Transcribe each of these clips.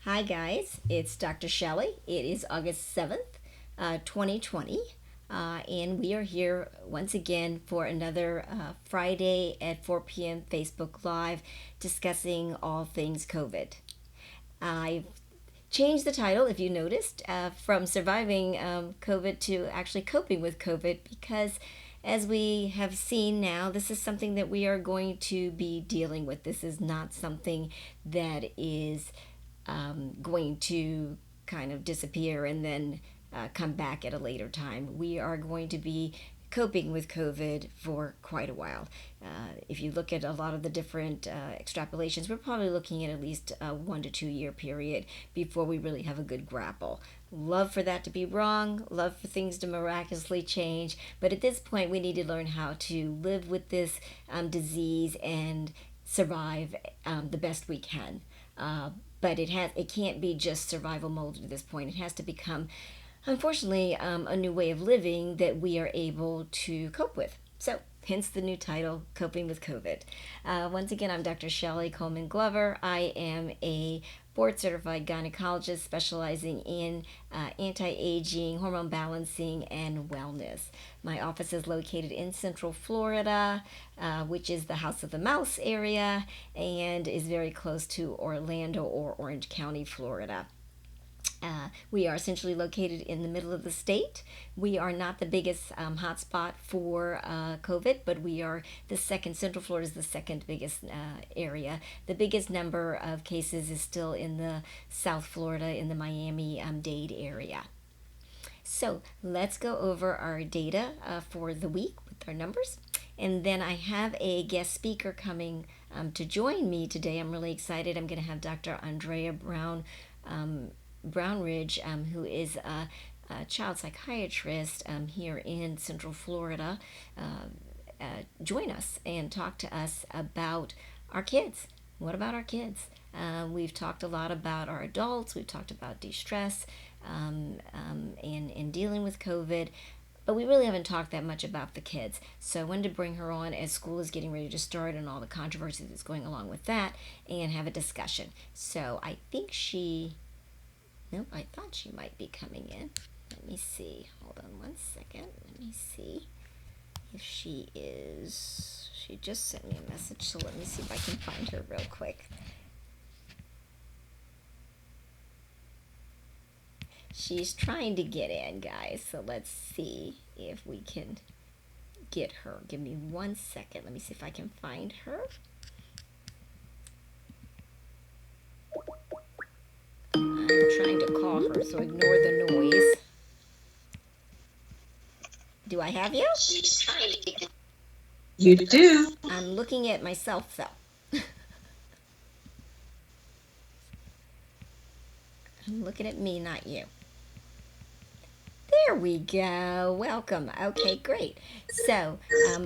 Hi, guys. It's Dr. Shelley. It is August 7th, 2020, and we are here once again for another Friday at 4 p.m. Facebook Live discussing all things COVID. I've changed the title, if you noticed, from surviving COVID to actually coping with COVID because as we have seen now, this is something that we are going to be dealing with. This is not something that is going to kind of disappear and then come back at a later time. We are going to be coping with COVID for quite a while. If you look at a lot of the different extrapolations, we're probably looking at least a 1 to 2 year period before we really have a good grapple. Love for that to be wrong, love for things to miraculously change, but at this point, we need to learn how to live with this disease and survive the best we can. But it can't be just survival mode at this point. It has to become, unfortunately, a new way of living that we are able to cope with. So, hence the new title, Coping with COVID. Once again, I'm Dr. Shelley Coleman Glover. I am a board certified gynecologist specializing in anti aging, hormone balancing, and wellness. My office is located in Central Florida, which is the House of the Mouse area, and is very close to Orlando or Orange County, Florida. We are essentially located in the middle of the state. We are not the biggest hotspot for COVID, but we are the second. Central Florida is the second biggest area. The biggest number of cases is still in the South Florida, in the Miami-Dade area. So let's go over our data for the week with our numbers. And then I have a guest speaker coming to join me today. I'm really excited. I'm going to have Dr. Andrea Brownridge, who is a child psychiatrist here in Central Florida, join us and talk to us about our kids. What about our kids? We've talked a lot about our adults. We've talked about de-stress and dealing with COVID. But we really haven't talked that much about the kids. So I wanted to bring her on as school is getting ready to start and all the controversy that's going along with that and have a discussion. So I think nope, I thought she might be coming in. Let me see. Hold on one second. Let me see if she is. She just sent me a message, so let me see if I can find her real quick. She's trying to get in, guys, so let's see if we can get her. Give me 1 second. Let me see if I can find her. I'm trying to call her, so ignore the noise. Do I have you? You do. I'm looking at myself, though. I'm looking at me, not you. There we go. Welcome. Okay, great. So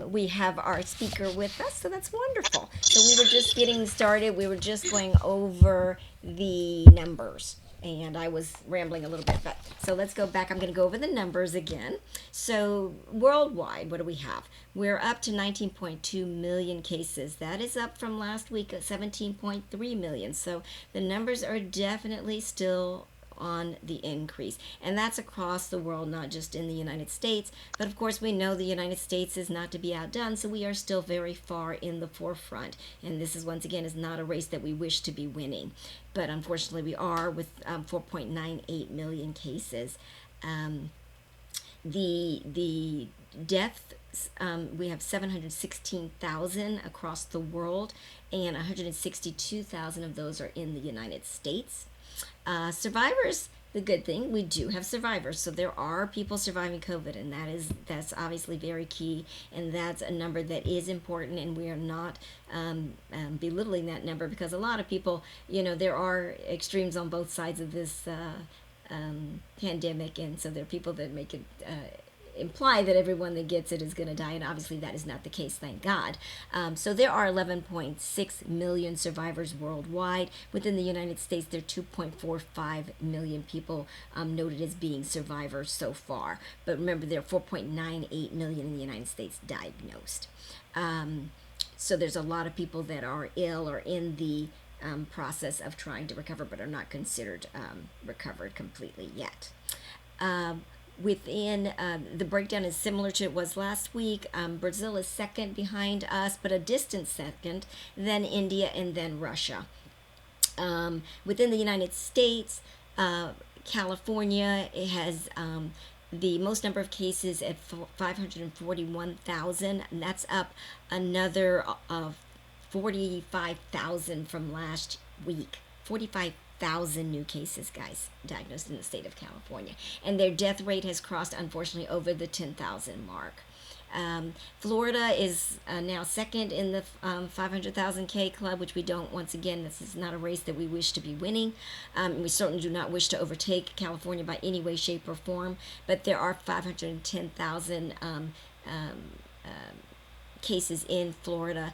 we have our speaker with us, so that's wonderful. So we were just getting started. We were just going over the numbers. And I was rambling a little bit, but so let's go back. I'm going to go over the numbers again. So worldwide, what do we have? We're up to 19.2 million cases. That is up from last week at 17.3 million. So the numbers are definitely still on the increase, and that's across the world, not just in the United States. But of course, we know the United States is not to be outdone, so we are still very far in the forefront. And this is, once again, is not a race that we wish to be winning, but unfortunately we are with 4.98 million cases. The deaths, we have 716,000 across the world, and 162,000 of those are in the United States. Survivors, the good thing, we do have survivors. So there are people surviving COVID, and that's obviously very key, and that's a number that is important, and we are not belittling that number, because a lot of people, there are extremes on both sides of this pandemic, and so there are people that make it imply that everyone that gets it is going to die, and obviously that is not the case, thank God. So there are 11.6 million survivors worldwide. Within the United States, there are 2.45 million people noted as being survivors so far. But remember, there are 4.98 million in the United States diagnosed. So there's a lot of people that are ill or in the process of trying to recover, but are not considered recovered completely yet. Within the breakdown is similar to it was last week. Brazil is second behind us, but a distant second, then India, and then Russia. Within the United States, California has the most number of cases at 541,000, and that's up another 45,000 from last week. 45,000 new cases, guys, diagnosed in the state of California. And their death rate has crossed, unfortunately, over the 10,000 mark. Florida is now second in the 500,000 K club, which we don't, once again, this is not a race that we wish to be winning. We certainly do not wish to overtake California by any way, shape, or form, but there are 510,000 cases in Florida.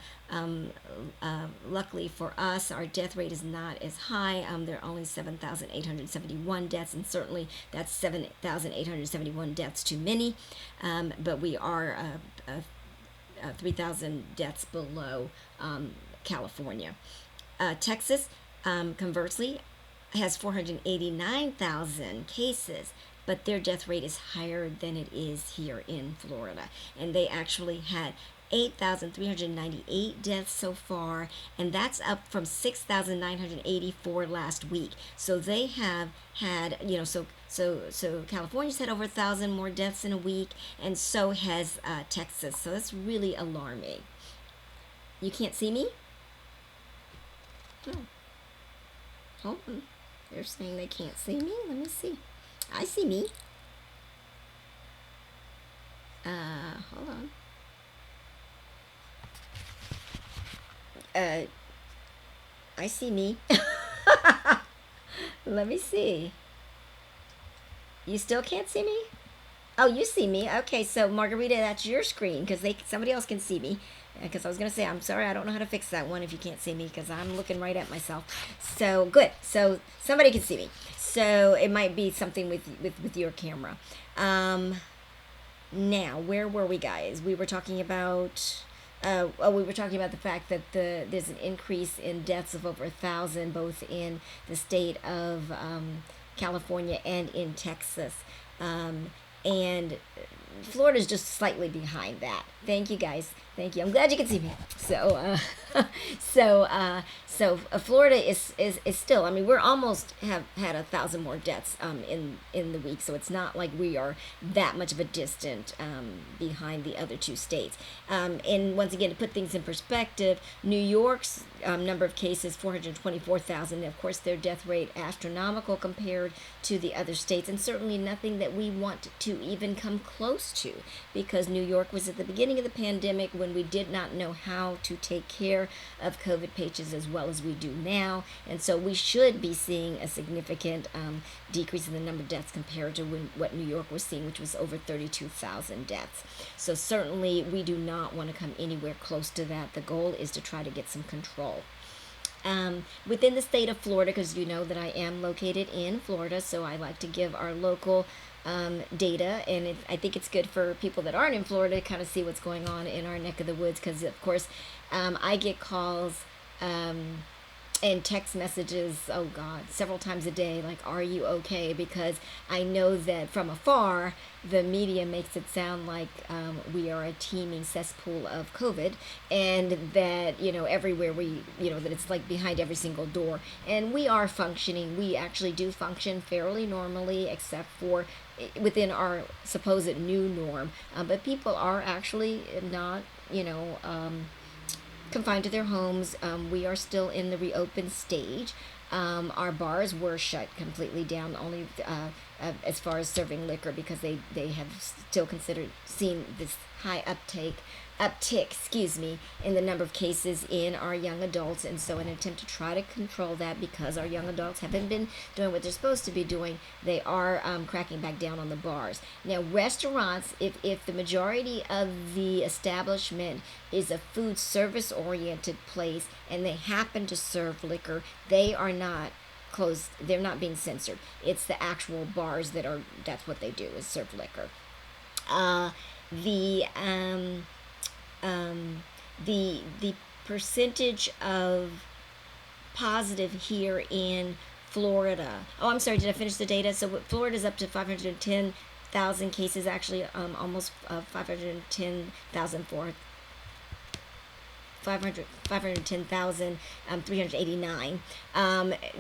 Luckily for us, our death rate is not as high. There are only 7,871 deaths, and certainly that's 7,871 deaths too many. But we are 3,000 deaths below California. Texas, conversely, has 489,000 cases, but their death rate is higher than it is here in Florida. And they actually had 8,398 deaths so far, and that's up from 6,984 last week. So they have had, so California's had over 1,000 more deaths in a week, and so has Texas. So that's really alarming. You can't see me? Oh. Hold on. They're saying they can't see me. Let me see. I see me. Hold on. I see me. Let me see. You still can't see me? Oh, you see me. Okay, so Margarita, that's your screen because somebody else can see me. Because I was going to say, I'm sorry, I don't know how to fix that one if you can't see me because I'm looking right at myself. So, good. So, somebody can see me. So, it might be something with your camera. Now, where were we, guys? We were talking about... we were talking about the fact that there's an increase in deaths of over 1,000, both in the state of California and in Texas. And Florida's just slightly behind that. Thank you, guys. Thank you. I'm glad you can see me. So, Florida is still. I mean, we're almost have had 1,000 more deaths in the week. So it's not like we are that much of a distant behind the other two states. And once again, to put things in perspective, New York's number of cases 424,000. Of course, their death rate astronomical compared to the other states, and certainly nothing that we want to even come close to, because New York was at the beginning of the pandemic when we did not know how to take care of COVID patients as well as we do now, and so we should be seeing a significant decrease in the number of deaths compared to what New York was seeing, which was over 32,000 deaths. So certainly we do not want to come anywhere close to that. The goal is to try to get some control. Within the state of Florida, because you know that I am located in Florida, so I like to give our local data, and I think it's good for people that aren't in Florida to kind of see what's going on in our neck of the woods, because of course I get calls and text messages, oh God, several times a day, like, are you okay? Because I know that from afar, the media makes it sound like we are a teeming cesspool of COVID, and that, everywhere that it's like behind every single door. And we are functioning. We actually do function fairly normally, except for within our supposed new norm. But people are actually not, confined to their homes. We are still in the reopen stage. Our bars were shut completely down, only as far as serving liquor, because they have still seen this high uptick, in the number of cases in our young adults. And so in an attempt to try to control that, because our young adults haven't been doing what they're supposed to be doing, they are cracking back down on the bars. Now, restaurants, if the majority of the establishment is a food service oriented place and they happen to serve liquor, they are not closed. They're not being censored. It's the actual bars that's what they do, is serve liquor. The percentage of positive here in Florida. Oh, I'm sorry, did I finish the data? So Florida's up to 510,000 cases, actually almost 510,389.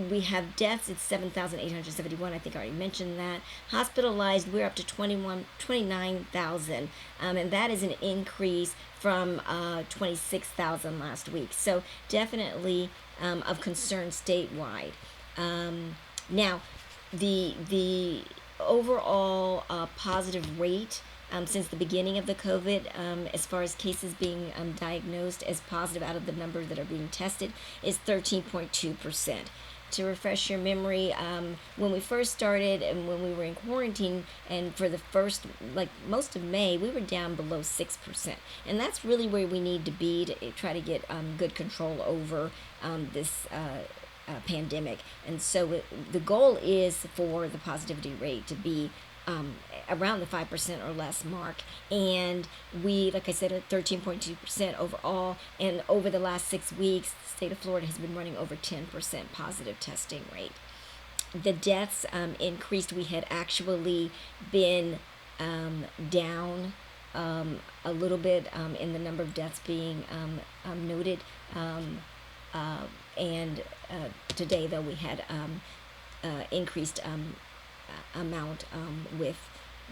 We have deaths, it's 7,871. I think I already mentioned that. Hospitalized, we're up to 29,000. And that is an increase from 26,000 last week. So definitely of concern statewide. Now, the overall positive rate since the beginning of the COVID, as far as cases being diagnosed as positive out of the number that are being tested, is 13.2%. To refresh your memory, when we first started and when we were in quarantine, and for the first, like most of May, we were down below 6%. And that's really where we need to be to try to get good control over this pandemic. And so the goal is for the positivity rate to be around the 5% or less mark. And we, like I said, at 13.2% overall. And over the last 6 weeks, the state of Florida has been running over 10% positive testing rate. The deaths increased. We had actually been down a little bit in the number of deaths being noted. And today, though, we had increased amount with,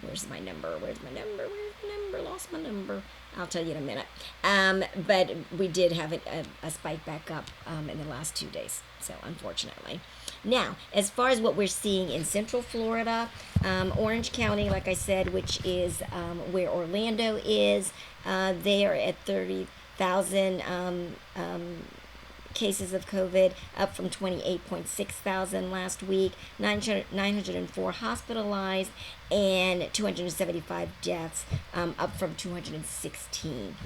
where's my number, lost my number, I'll tell you in a minute. But we did have a spike back up in the last 2 days, so unfortunately. Now, as far as what we're seeing in Central Florida, Orange County, like I said, which is where Orlando is, they are at 30,000 cases of COVID, up from 28,600 last week, 904 hospitalized, and 275 deaths, up from 216.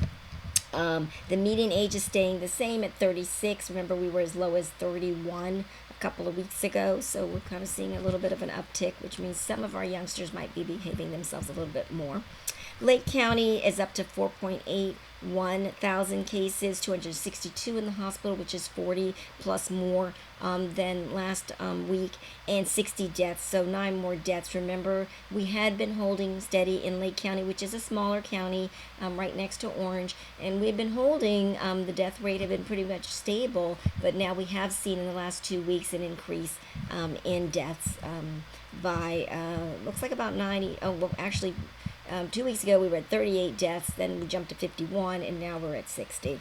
The median age is staying the same at 36. Remember, we were as low as 31 a couple of weeks ago, so we're kind of seeing a little bit of an uptick, which means some of our youngsters might be behaving themselves a little bit more. Lake County is up to 4,810 cases, 262 in the hospital, which is 40 plus more than last week, and 60 deaths, so 9 more deaths. Remember, we had been holding steady in Lake County, which is a smaller county right next to Orange, and we've been holding, the death rate had been pretty much stable, but now we have seen in the last 2 weeks an increase in deaths by, looks like about 90, oh, well, actually, 2 weeks ago we were at 38 deaths, then we jumped to 51, and now we're at 60.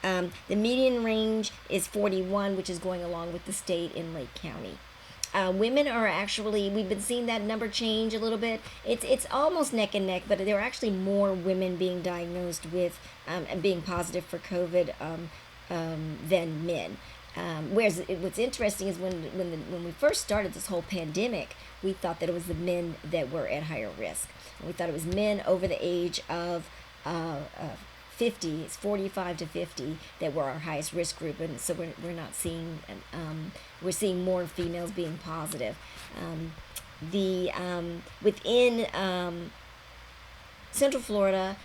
The median range is 41, which is going along with the state in Lake County. Women are actually, we've been seeing that number change a little bit. It's almost neck and neck, but there are actually more women being diagnosed with and being positive for COVID than men. Whereas what's interesting is when we first started this whole pandemic, we thought that it was the men that were at higher risk. We thought it was men over the age of 50, it's 45 to 50 that were our highest risk group, and so we're not seeing, we're seeing more females being positive. Within Central Florida,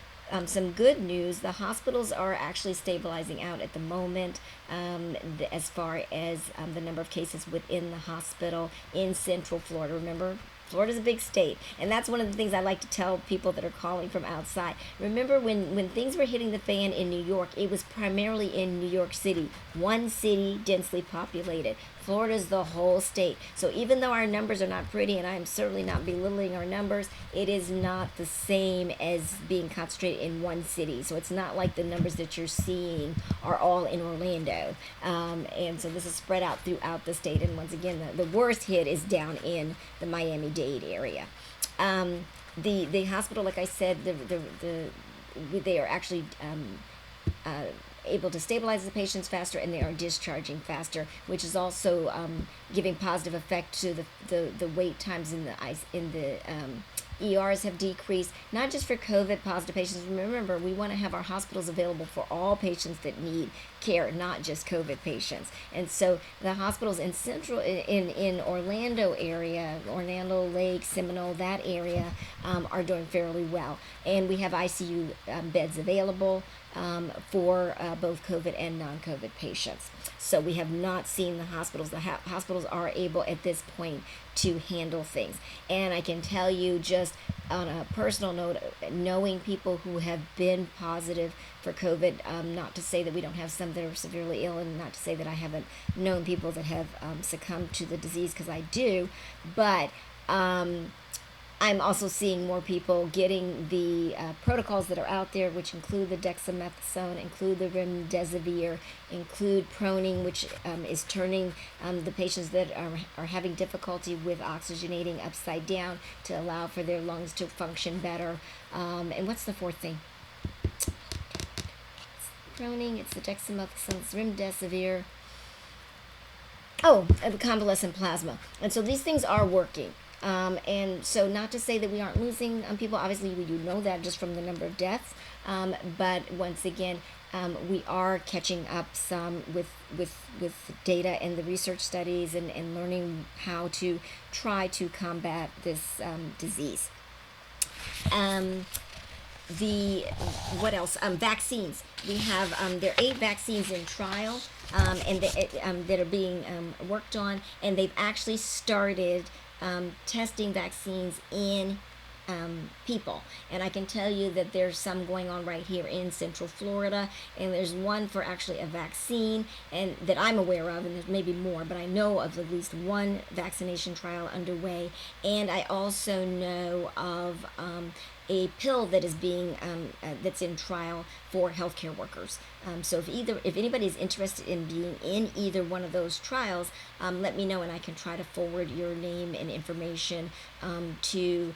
some good news, the hospitals are actually stabilizing out at the moment as far as the number of cases within the hospital in Central Florida. Remember, Florida's a big state, and that's one of the things I like to tell people that are calling from outside. Remember when things were hitting the fan in New York, it was primarily in New York City, one city, densely populated. Florida's the whole state. So even though our numbers are not pretty, and I'm certainly not belittling our numbers, it is not the same as being concentrated in one city. So it's not like the numbers that you're seeing are all in Orlando. And so this is spread out throughout the state. And once again, the worst hit is down in the Miami-Dade area. The hospital, like I said, they are actually able to stabilize the patients faster, and they are discharging faster, which is also giving positive effect to the wait times in the ERs have decreased, not just for COVID positive patients. Remember, we want to have our hospitals available for all patients that need care, not just COVID patients. And so the hospitals in in Orlando area, Orlando, Lake, Seminole, that area are doing fairly well. And we have ICU beds available for both COVID and non-COVID patients. So we have not seen the hospitals. The hospitals are able at this point to handle things. And I can tell you, just on a personal note, knowing people who have been positive for COVID, not to say that we don't have some that are severely ill, and not to say that I haven't known people that have succumbed to the disease, because I do, but I'm also seeing more people getting the protocols that are out there, which include the dexamethasone, include the remdesivir, include proning, which is turning the patients that are having difficulty with oxygenating upside down to allow for their lungs to function better. And what's the fourth thing? It's proning, it's the dexamethasone, it's remdesivir. Oh, the convalescent plasma. And so these things are working. And so, not to say that we aren't losing people. Obviously, we do know that just from the number of deaths. But once again, we are catching up some with data and the research studies, and learning how to try to combat this disease. What else? Vaccines. We have there are 8 vaccines in trial, and that are being worked on, and they've actually started testing vaccines in people. And I can tell you that there's some going on right here in Central Florida, and there's one for actually a vaccine, and that I'm aware of, and there's maybe more, but I know of at least one vaccination trial underway. And I also know of a pill that is being that's in trial for healthcare workers. So if anybody is interested in being in either one of those trials, let me know, and I can try to forward your name and information to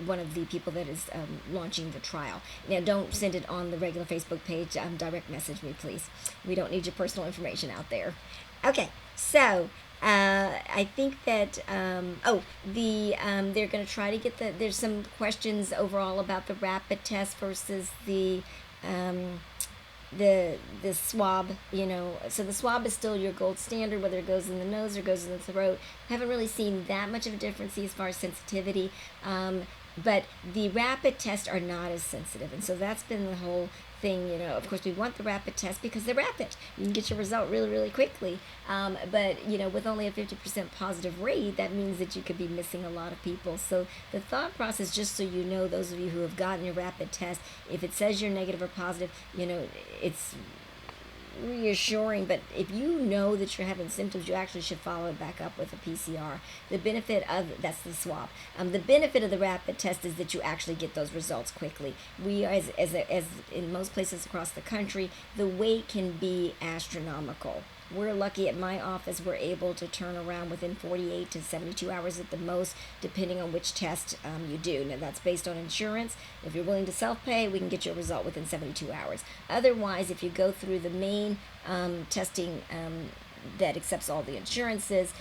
one of the people that is launching the trial. Now, don't send it on the regular Facebook page. Direct message me, please. We don't need your personal information out there. Okay, so I think that they're going to try to get there's some questions overall about the rapid test versus the swab. So the swab is still your gold standard, whether it goes in the nose or goes in the throat. Haven't really seen that much of a difference as far as sensitivity, but the rapid tests are not as sensitive, and so that's been the whole thing. Of course, we want the rapid test because they're rapid. You can get your result really, really quickly. But with only a 50% positive rate, that means that you could be missing a lot of people. So the thought process, just so you know, those of you who have gotten your rapid test, if it says you're negative or positive, it's reassuring, but if you know that you're having symptoms, you actually should follow it back up with a PCR. The benefit of that's the swab. The benefit of the rapid test is that you actually get those results quickly. We, as in most places across the country, the wait can be astronomical. We're lucky at my office, we're able to turn around within 48 to 72 hours at the most, depending on which test you do. Now, that's based on insurance. If you're willing to self-pay, we can get you a result within 72 hours. Otherwise, if you go through the main testing that accepts all the insurances,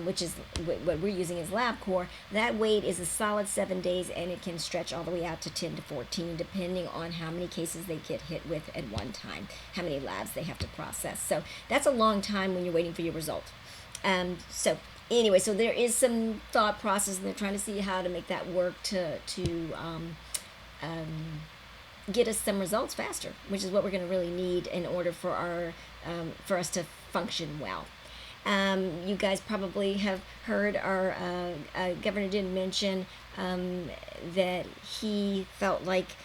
which is what we're using is LabCorp, that wait is a solid 7 days, and it can stretch all the way out to 10 to 14, depending on how many cases they get hit with at one time, how many labs they have to process. So that's a long time when you're waiting for your result. So anyway, so there is some thought process, and they're trying to see how to make that work to get us some results faster, which is what we're going to really need in order for for us to function well. You guys probably have heard our governor did mention that he felt like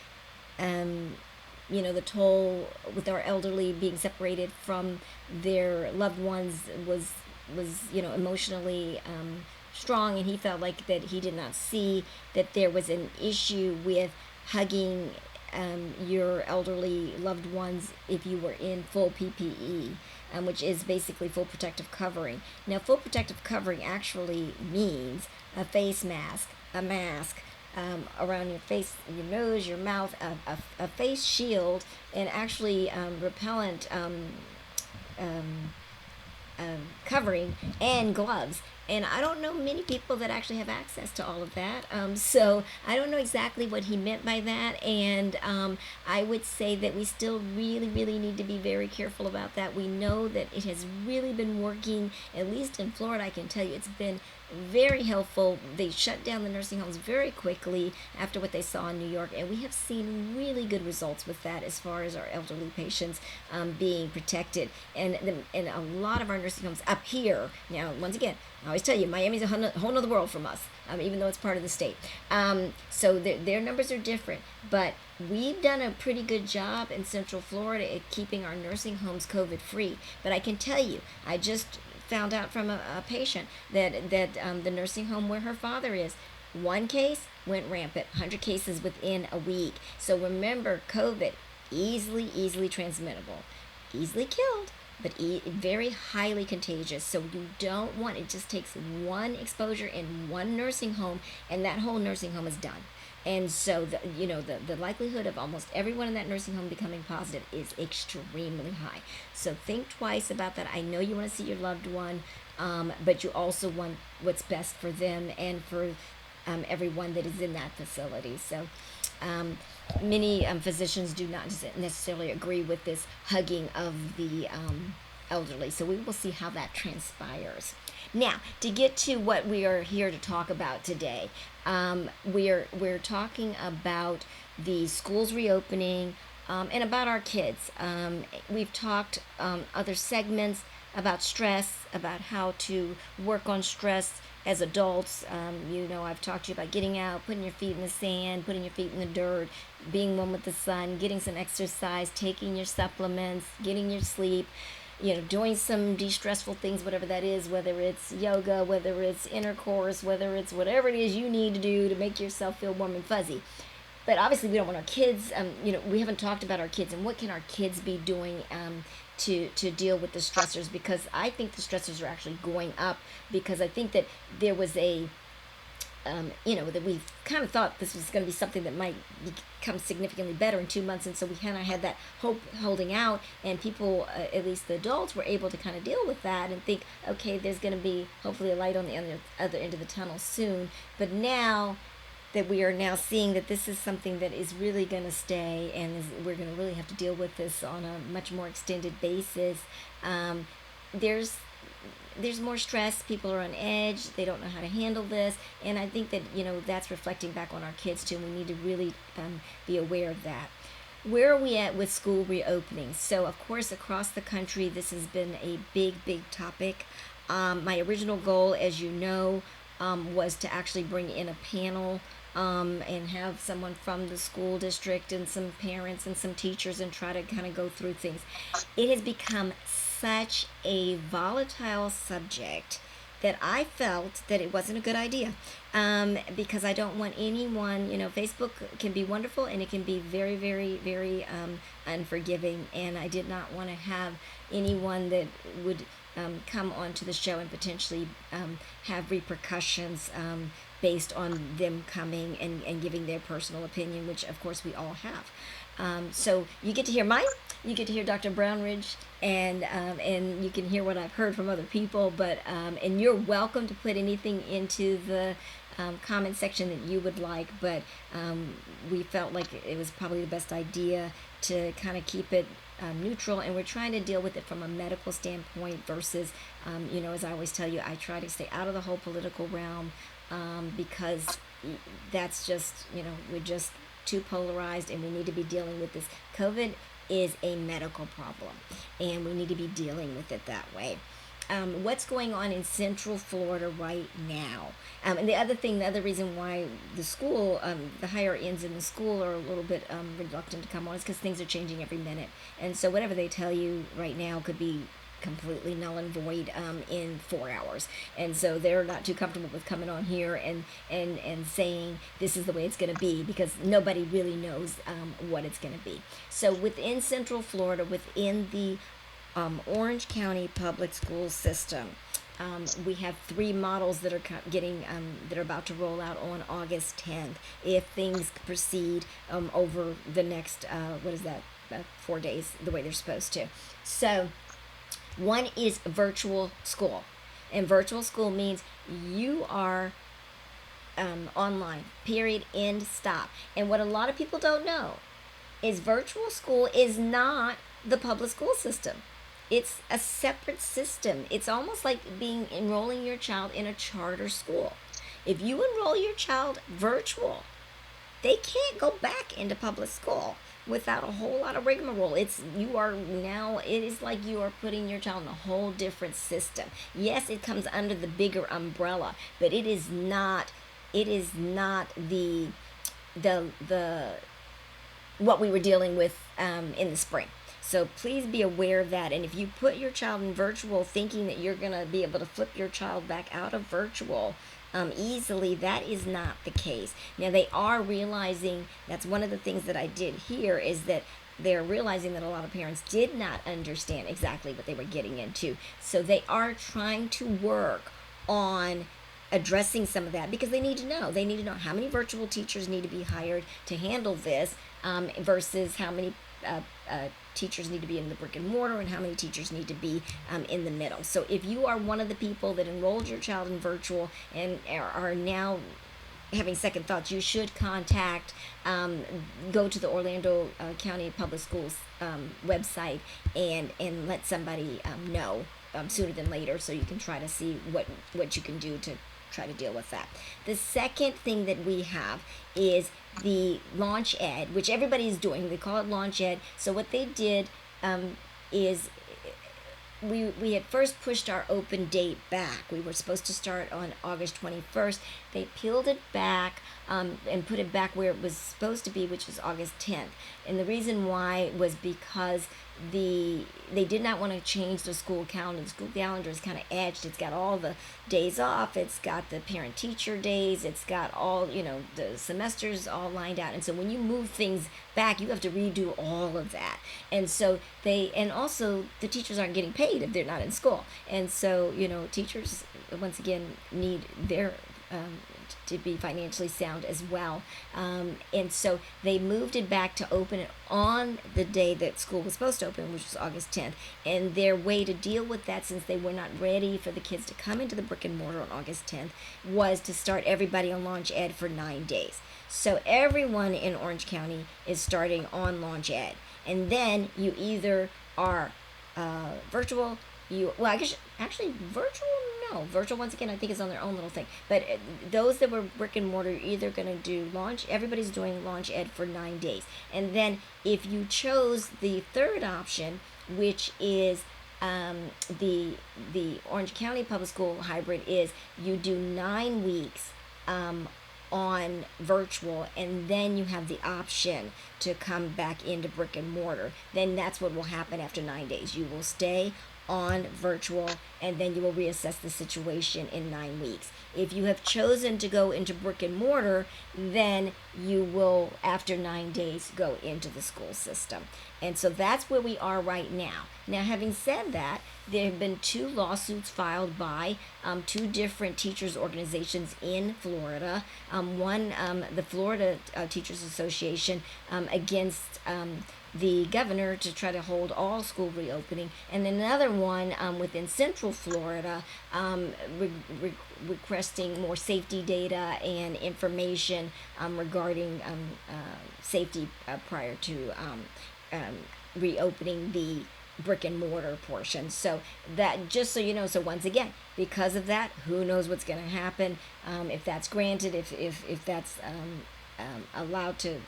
the toll with our elderly being separated from their loved ones was emotionally strong, and he felt like that he did not see that there was an issue with hugging your elderly loved ones if you were in full PPE, which is basically full protective covering. Now, full protective covering actually means a face mask, a mask around your face, your nose, your mouth, a face shield, and actually repellent covering and gloves. And I don't know many people that actually have access to all of that. So I don't know exactly what he meant by that. And I would say that we still really, really need to be very careful about that. We know that it has really been working, at least in Florida. I can tell you it's been very helpful. They shut down the nursing homes very quickly after what they saw in New York, and we have seen really good results with that as far as our elderly patients being protected. And a lot of our nursing homes up here, now, once again, I always tell you, Miami's a whole other world from us, even though it's part of the state. So their numbers are different, but we've done a pretty good job in Central Florida at keeping our nursing homes COVID free. But I can tell you, I just found out from a patient that the nursing home where her father is, one case went rampant, 100 cases within a week. So remember, COVID, easily transmittable, easily killed, but very highly contagious. So you don't want, it just takes one exposure in one nursing home, and that whole nursing home is done. And so the likelihood of almost everyone in that nursing home becoming positive is extremely high. So think twice about that. I know you want to see your loved one, but you also want what's best for them and for everyone that is in that facility. So many physicians do not necessarily agree with this hugging of the elderly. So we will see how that transpires. Now, to get to what we are here to talk about today, we're talking about the schools reopening and about our kids. We've talked other segments about stress, about how to work on stress as adults. I've talked to you about getting out, putting your feet in the sand, putting your feet in the dirt, being one with the sun, getting some exercise, taking your supplements, getting your sleep, doing some de-stressful things, whatever that is, whether it's yoga, whether it's intercourse, whether it's whatever it is you need to do to make yourself feel warm and fuzzy. But obviously we don't want our kids, we haven't talked about our kids and what can our kids be doing to deal with the stressors, because I think the stressors are actually going up, because I think that there was that we kind of thought this was going to be something that might become significantly better in 2 months, and so we kind of had that hope holding out, and people, at least the adults, were able to kind of deal with that and think, okay, there's going to be hopefully a light on the other end of the tunnel soon. But now that we are now seeing that this is something that is really going to stay, and we're going to really have to deal with this on a much more extended basis, there's more stress. People are on edge. They don't know how to handle this. And I think that, that's reflecting back on our kids too. And we need to really be aware of that. Where are we at with school reopening? So, of course, across the country, this has been a big topic. My original goal, as you know, was to actually bring in a panel and have someone from the school district and some parents and some teachers and try to kind of go through things. It has become such a volatile subject that I felt that it wasn't a good idea, because I don't want anyone, Facebook can be wonderful and it can be very, very unforgiving, and I did not want to have anyone that would come onto the show and potentially have repercussions based on them coming and giving their personal opinion, which of course we all have. So you get to hear mine, you get to hear Dr. Brownridge, and you can hear what I've heard from other people, but and you're welcome to put anything into the comment section that you would like, but we felt like it was probably the best idea to kind of keep it neutral, and we're trying to deal with it from a medical standpoint versus, as I always tell you, I try to stay out of the whole political realm, because that's just, we're just too polarized, and we need to be dealing with this. COVID is a medical problem, and we need to be dealing with it that way. What's going on in Central Florida right now? And the other reason why the school, the higher ends in the school are a little bit reluctant to come on is because things are changing every minute. And so whatever they tell you right now could be completely null and void in 4 hours, and so they're not too comfortable with coming on here and saying this is the way it's going to be, because nobody really knows what it's going to be. So within Central Florida, within the Orange County public school system, we have 3 models that are that are about to roll out on August 10th if things proceed over the next 4 days the way they're supposed to. So One is virtual school. And virtual school means you are online, period, end, stop. And what a lot of people don't know is virtual school is not the public school system. It's a separate system. It's almost like enrolling your child in a charter school. If you enroll your child virtual, they can't go back into public school without a whole lot of rigmarole. It is like you are putting your child in a whole different system. Yes, it comes under the bigger umbrella, but it is not the what we were dealing with in the spring. So please be aware of that. And if you put your child in virtual thinking that you're going to be able to flip your child back out of virtual easily, that is not the case. Now, they are realizing, that's one of the things that I did here, is that they're realizing that a lot of parents did not understand exactly what they were getting into. So they are trying to work on addressing some of that, because they need to know. They need to know how many virtual teachers need to be hired to handle this versus how many teachers need to be in the brick and mortar, and how many teachers need to be in the middle. So if you are one of the people that enrolled your child in virtual and are now having second thoughts, you should go to the Orlando County Public Schools website and let somebody know sooner than later, so you can try to see what you can do to try to deal with that. The second thing that we have is the Launch Ed, which everybody is doing. They call it Launch Ed. So what they did is we had first pushed our open date back. We were supposed to start on August 21st. They peeled it back and put it back where it was supposed to be, which was August 10th. And the reason why was because they did not want to change the school calendar. The school calendar is kind of edged. It's got all the days off. It's got the parent-teacher days. It's got all, the semesters all lined out. And so when you move things back, you have to redo all of that. And so and also the teachers aren't getting paid if they're not in school. And so, teachers, once again, need their to be financially sound as well. And so they moved it back to open it on the day that school was supposed to open, which was August 10th. And their way to deal with that, since they were not ready for the kids to come into the brick and mortar on August 10th, was to start everybody on Launch Ed for 9 days. So everyone in Orange County is starting on Launch Ed. And then you either are virtual, I guess actually virtual, no, virtual once again I think is on their own little thing. But those that were brick and mortar, you're either going to do everybody's doing Launch Ed for 9 days. And then if you chose the third option, which is the Orange County Public School hybrid, is you do 9 weeks on virtual, and then you have the option to come back into brick and mortar. Then that's what will happen after 9 days. You will stay on virtual, and then you will reassess the situation in 9 weeks. If you have chosen to go into brick and mortar, then you will, after 9 days, go into the school system. And so that's where we are right now. Now, having said that, there have been 2 lawsuits filed by 2 different teachers organizations in Florida. One, the Florida Teachers Association, against the governor to try to hold all school reopening, and another one within Central Florida requesting more safety data and information regarding safety prior to reopening the brick and mortar portion. So that, just so you know, so once again, because of that, who knows what's going to happen, if that's granted, if that's allowed to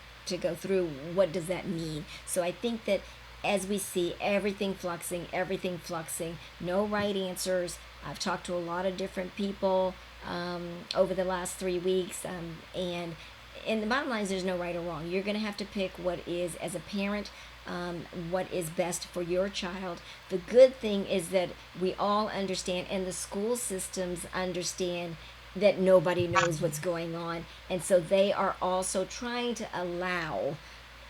go through, what does that mean? So I think that as we see everything fluxing, no right answers. I've talked to a lot of different people over the last 3 weeks, and the bottom line is there's no right or wrong. You're going to have to pick what is, as a parent, what is best for your child. The good thing is that we all understand, and the school systems understand, that nobody knows what's going on, and so they are also trying to allow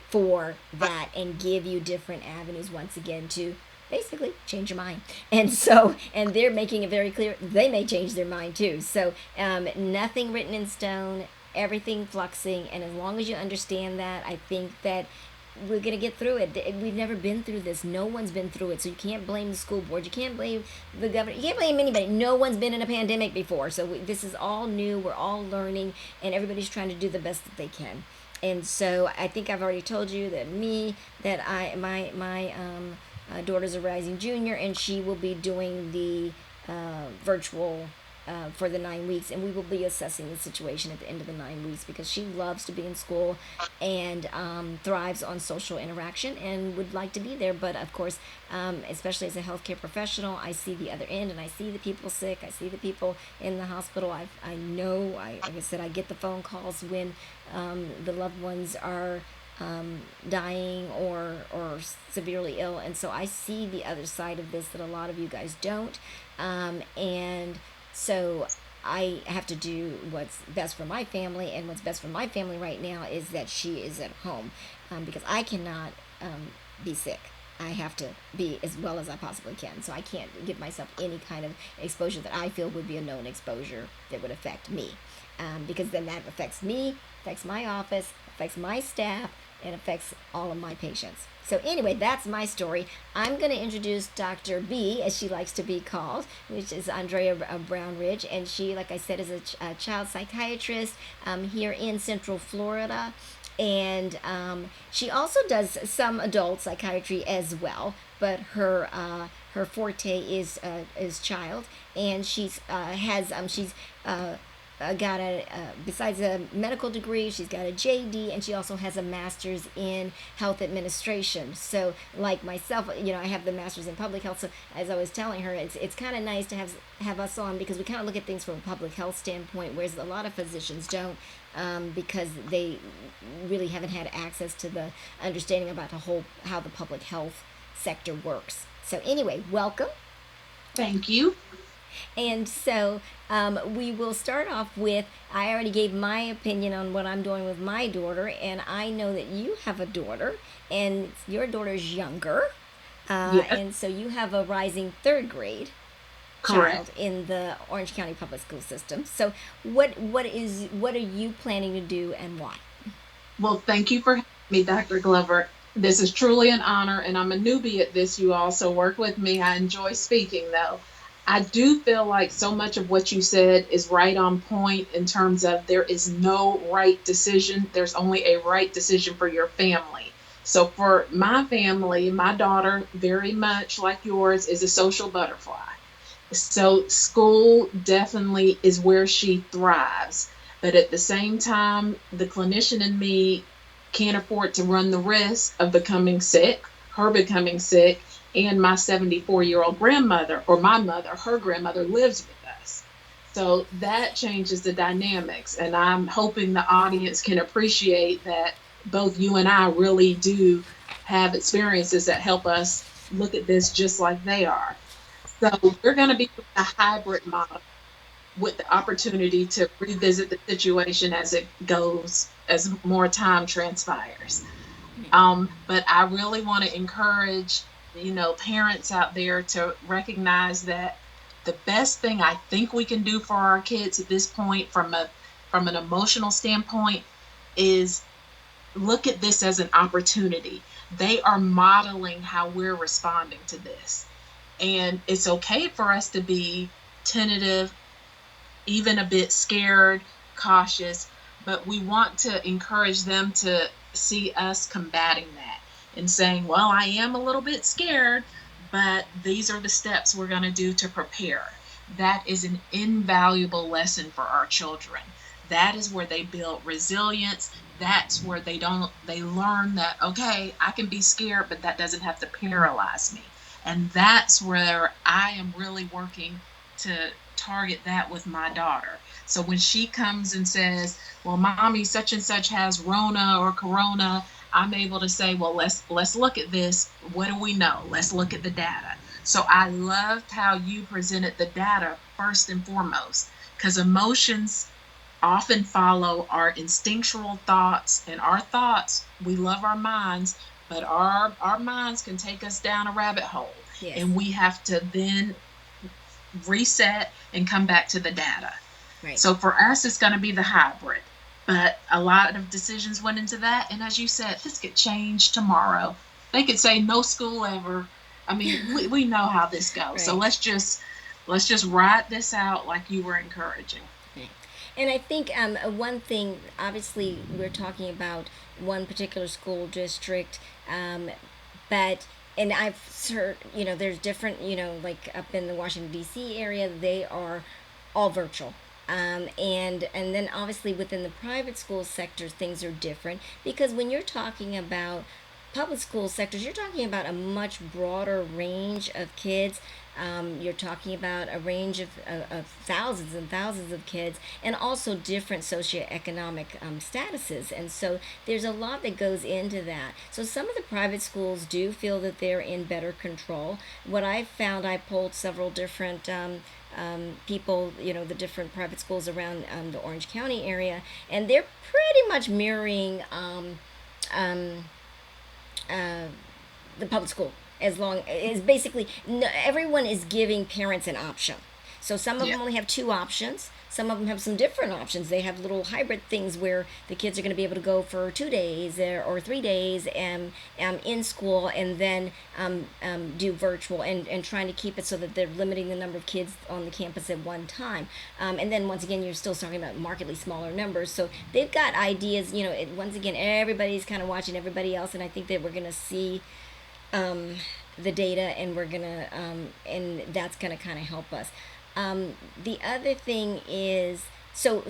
for that and give you different avenues, once again, to basically change your mind. And so, and they're making it very clear they may change their mind too. So nothing written in stone, everything fluxing, and as long as you understand that, I think that we're going to get through it. We've never been through this. No one's been through it. So you can't blame the school board. You can't blame the governor. You can't blame anybody. No one's been in a pandemic before. So this is all new. We're all learning, and everybody's trying to do the best that they can. And so I think I've already told you that my daughter's a rising junior, and she will be doing the virtual for the 9 weeks, and we will be assessing the situation at the end of the 9 weeks, because she loves to be in school and thrives on social interaction and would like to be there. But of course, especially as a healthcare professional, I see the other end, and I see the people sick. I see the people in the hospital. I know, like I said, I get the phone calls when the loved ones are dying or severely ill, and so I see the other side of this that a lot of you guys don't, and so I have to do what's best for my family, and what's best for my family right now is that she is at home, because I cannot be sick. I have to be as well as I possibly can, so I can't give myself any kind of exposure that I feel would be a known exposure that would affect me, because then that affects me, affects my office, affects my staff, and affects all of my patients. So anyway, that's my story. I'm going to introduce Dr. B, as she likes to be called, which is Andrea Brownridge, and she, like I said, is a child psychiatrist here in Central Florida, and she also does some adult psychiatry as well, but her forte is child, and she's got besides a medical degree, she's got a JD, and she also has a master's in health administration. So like myself, I have the master's in public health. So as I was telling her, it's kind of nice to have us on, because we kind of look at things from a public health standpoint, whereas a lot of physicians don't, because they really haven't had access to the understanding about how the public health sector works. So anyway, welcome. Thank you. And so we will start off with, I already gave my opinion on what I'm doing with my daughter, and I know that you have a daughter, and your daughter's younger, Yes, and so you have a rising third grade child correct. in the Orange County public school system. So what are you planning to do, and why? Well, thank you for having me, Dr. Glover. This is truly an honor, and I'm a newbie at this. You also work with me. I enjoy speaking, though. I do feel like so much of what you said is right on point in terms of there is no right decision. There's only a right decision for your family. So, for my family, my daughter, very much like yours, is a social butterfly. So school definitely is where she thrives. But at the same time, the clinician in me can't afford to run the risk of becoming sick, her becoming sick, and my 74-year-old grandmother, or my mother, her grandmother, lives with us. So that changes the dynamics. And I'm hoping the audience can appreciate that both you and I really do have experiences that help us look at this just like they are. So we're going to be doing a hybrid model with the opportunity to revisit the situation as it goes, as more time transpires. But I really want to encourage, parents out there to recognize that the best thing I think we can do for our kids at this point, from an emotional standpoint, is look at this as an opportunity. They are modeling how we're responding to this. And it's okay for us to be tentative, even a bit scared, cautious, but we want to encourage them to see us combating that and saying, well, I am a little bit scared, but these are the steps we're going to do to prepare. That is an invaluable lesson for our children. That is where they build resilience. That's where they learn that, okay, I can be scared, but that doesn't have to paralyze me. And that's where I am really working to target that with my daughter. So when she comes and says, well, mommy, such and such has Rona or Corona, I'm able to say, well, let's look at this. What do we know? Let's look at the data. So I loved how you presented the data first and foremost, because emotions often follow our instinctual thoughts, and our thoughts, we love our minds, but our minds can take us down a rabbit hole. Yes. And we have to then reset and come back to the data. Right. So for us, it's going to be the hybrid. But a lot of decisions went into that. And as you said, this could change tomorrow. They could say no school ever. I mean, we know how this goes. So Right. let's just ride this out like you were encouraging. Right. And I think one thing, obviously, we're talking about one particular school district, but and I've heard, there's different, like up in the Washington D.C. area, they are all virtual. And then obviously within the private school sector, things are different because when you're talking about public school sectors, you're talking about a much broader range of kids. You're talking about a range of thousands and thousands of kids, and also different socioeconomic statuses. And so there's a lot that goes into that. So some of the private schools do feel that they're in better control. What I found, I polled several different people, the different private schools around the Orange County area, and they're pretty much mirroring um, uh, the public school, as long as basically everyone is giving parents an option. So some of Yeah. them only have two options. Some of them have some different options. They have little hybrid things where the kids are going to be able to go for 2 days or 3 days in school, and then do virtual, and trying to keep it so that they're limiting the number of kids on the campus at one time. And then once again, you're still talking about markedly smaller numbers. So they've got ideas. Once again, everybody's kind of watching everybody else, and I think that we're going to see the data, and we're gonna and that's gonna kind of help us. The other thing is, so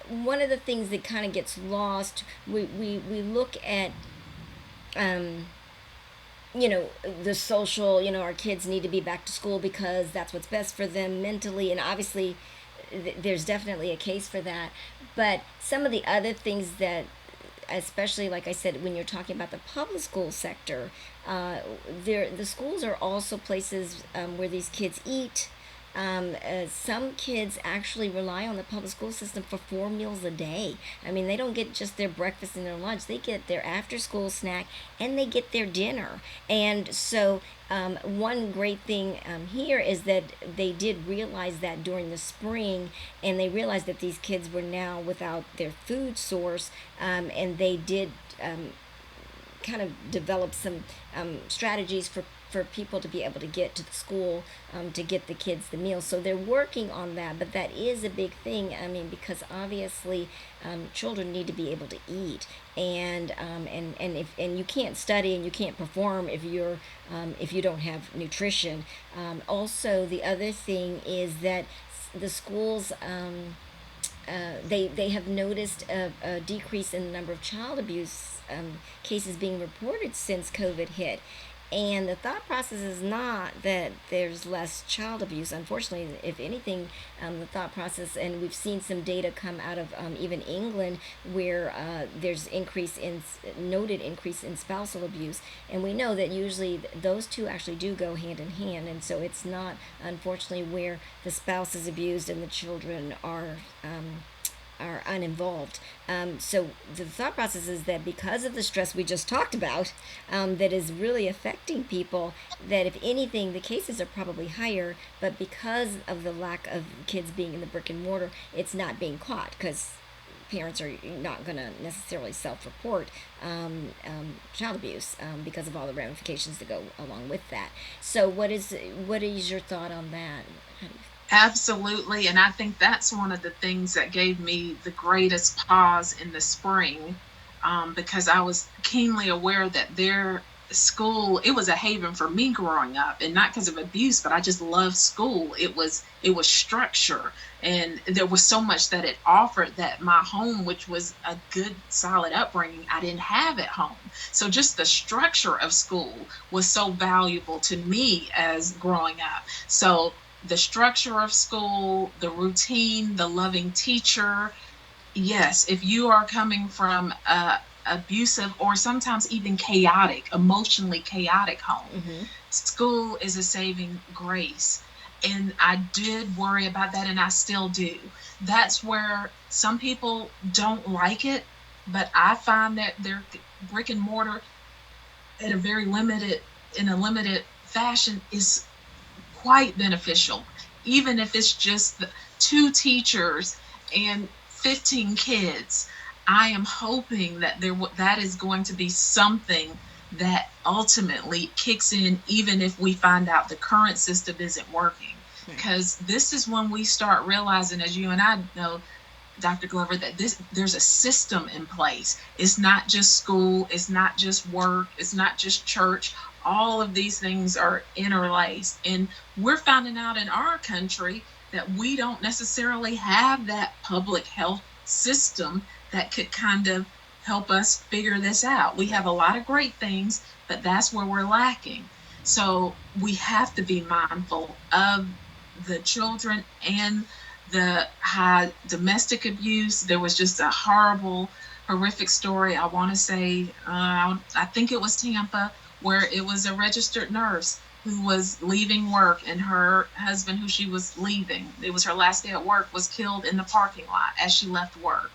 one of the things that kind of gets lost, we look at um, the social, our kids need to be back to school because that's what's best for them mentally, and obviously there's definitely a case for that. But some of the other things that, especially like I said, when you're talking about the public school sector, the schools are also places where these kids eat. Some kids actually rely on the public school system for 4 meals a day. I mean, they don't get just their breakfast and their lunch; they get their after-school snack and they get their dinner. And so, one great thing here is that they did realize that during the spring, and they realized that these kids were now without their food source, and they did kind of develop some strategies for people to be able to get to the school, to get the kids the meals. So they're working on that, but that is a big thing. I mean, because obviously children need to be able to eat, and you can't study and you can't perform if you don't have nutrition. Also, the other thing is that the schools. They have noticed a decrease in the number of child abuse cases being reported since COVID hit. And the thought process is not that there's less child abuse. Unfortunately, if anything, the thought process, and we've seen some data come out of even England, where there's noted increase in spousal abuse, and we know that usually those two actually do go hand in hand. And so it's not, unfortunately, where the spouse is abused and the children are uninvolved. So the thought process is that because of the stress we just talked about, that is really affecting people, that if anything, the cases are probably higher, but because of the lack of kids being in the brick and mortar, it's not being caught because parents are not going to necessarily self-report child abuse because of all the ramifications that go along with that. So what is your thought on that? How do you Absolutely. And I think that's one of the things that gave me the greatest pause in the spring, because I was keenly aware that their school, it was a haven for me growing up, and not because of abuse, but I just loved school. It was structure, and there was so much that it offered that my home, which was a good solid upbringing, I didn't have at home. So just the structure of school was so valuable to me as growing up. So the structure of school, the routine, the loving teacher. Yes, if you are coming from a abusive or sometimes even chaotic, emotionally chaotic home, Mm-hmm. school is a saving grace. And I did worry about that, and I still do. That's where some people don't like it, but I find that their brick and mortar at a very limited in a limited fashion is quite beneficial, even if it's just the two teachers and 15 kids, I am hoping that that is going to be something that ultimately kicks in, even if we find out the current system isn't working. Because this is when we start realizing, as you and I know, Dr. Glover, that there's a system in place. It's not just school, it's not just work, it's not just church. All of these things are interlaced. And we're finding out in our country that we don't necessarily have that public health system that could kind of help us figure this out. We have a lot of great things, but that's where we're lacking. So we have to be mindful of the children and the high domestic abuse. There was just a horrible, horrific story. I want to say, I think it was Tampa, where it was a registered nurse who was leaving work, and her husband, who she was leaving, it was her last day at work, was killed in the parking lot as she left work.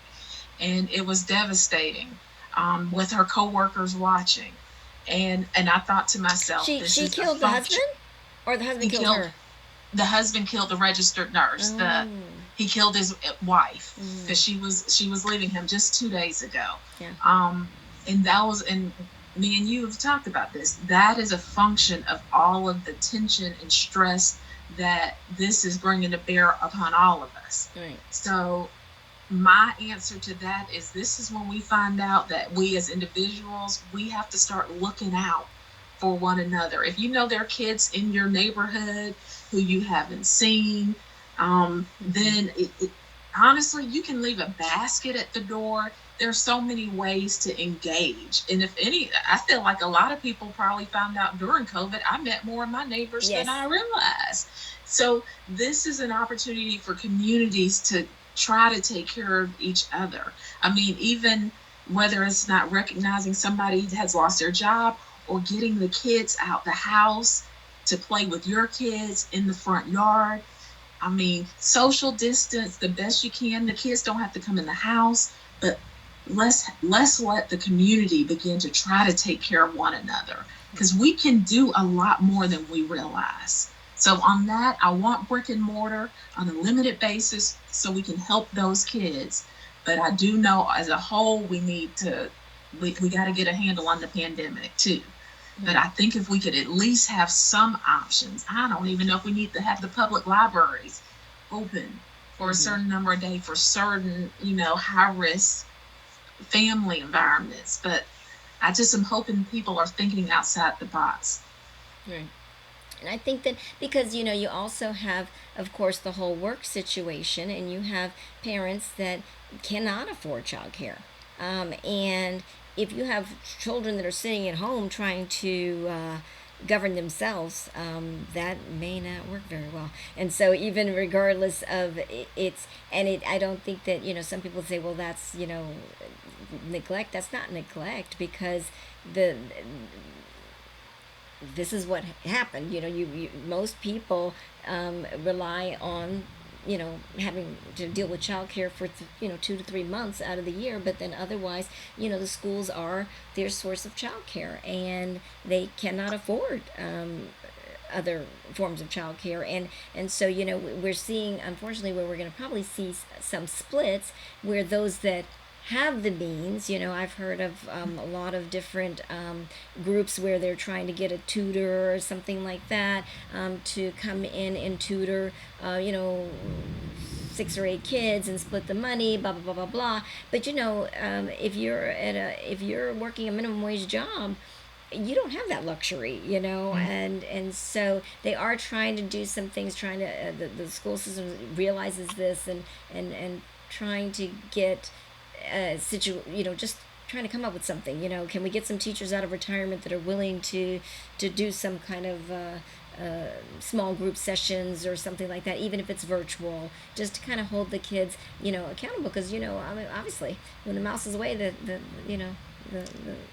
And it was devastating, with her coworkers watching. And I thought to myself, she killed the husband, or the husband killed her? The husband killed the registered nurse. He killed his wife because she was leaving him just 2 days ago. Yeah. And that was, and me and you have talked about this. That is a function of all of the tension and stress that this is bringing to bear upon all of us. Right. So my answer to that is, this is when we find out that we as individuals, we have to start looking out for one another. If you know there are kids in your neighborhood who you haven't seen, then honestly, you can leave a basket at the door. There's so many ways to engage. And if any, I feel like a lot of people probably found out during COVID, I met more of my neighbors than I realized. So this is an opportunity for communities to try to take care of each other. I mean, even whether it's not recognizing somebody has lost their job, or getting the kids out the house to play with your kids in the front yard. I mean, social distance the best you can. The kids don't have to come in the house, but let's let the community begin to try to take care of one another, because we can do a lot more than we realize. So on that, I want brick and mortar on a limited basis so we can help those kids. But I do know as a whole, we got to get a handle on the pandemic too. But I think if we could at least have some options, I don't even know if we need to have the public libraries open for a certain number of days for certain, high risk family environments. But I just am hoping people are thinking outside the box. Right. And I think that because, you also have, of course, the whole work situation, and you have parents that cannot afford childcare. And if you have children that are sitting at home trying to govern themselves, that may not work very well. And so even regardless of I don't think that, some people say, well, that's, neglect. That's not neglect, because this is what happened. Most people rely on having to deal with childcare for 2 to 3 months out of the year, but then otherwise, the schools are their source of childcare, and they cannot afford other forms of childcare, and so we're seeing, unfortunately, where we're going to probably see some splits, where those that have the means, I've heard of a lot of different groups where they're trying to get a tutor or something like that, to come in and tutor 6 or 8 kids and split the money, blah blah blah blah blah. But if you're working a minimum wage job, you don't have that luxury, and so they are trying to do some things, trying to the school system realizes this, and trying to get just trying to come up with something. Can we get some teachers out of retirement that are willing to do some kind of small group sessions or something like that, even if it's virtual, just to kind of hold the kids accountable, because I mean, obviously when the mouse is away, the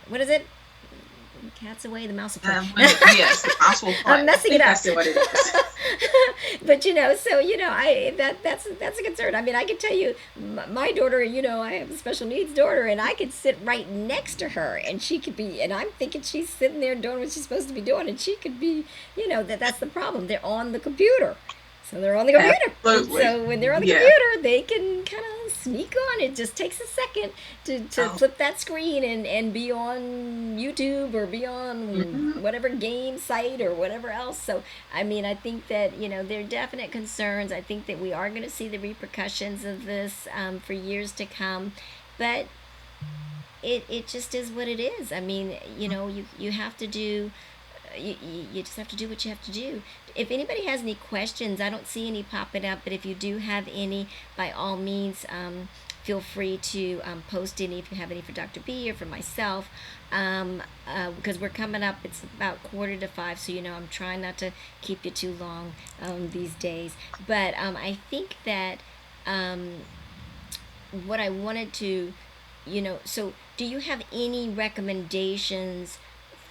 what is it? The cat's away, the mouse will play. Yes, the mouse will play. I'm messing it up. That's what it is. But that's a concern. I mean, I can tell you, my daughter, I have a special needs daughter, and I could sit right next to her, and she could be, and I'm thinking she's sitting there doing what she's supposed to be doing, and she could be, that's the problem. They're on the computer. So they're on the computer. Absolutely. So when they're on the computer, they can kind of sneak on. It just takes a second to Oh. flip that screen and be on YouTube or be on Mhm. whatever game site or whatever else. So, I mean, I think that, there are definite concerns. I think that we are going to see the repercussions of this for years to come. But it just is what it is. I mean, you have to do you just have to do what you have to do. If anybody has any questions, I don't see any popping up, but if you do have any, by all means, feel free to post any if you have any for Dr. B or for myself. Because we're coming up, it's about 4:45, so I'm trying not to keep you too long these days. But I think that um, what I wanted to, so do you have any recommendations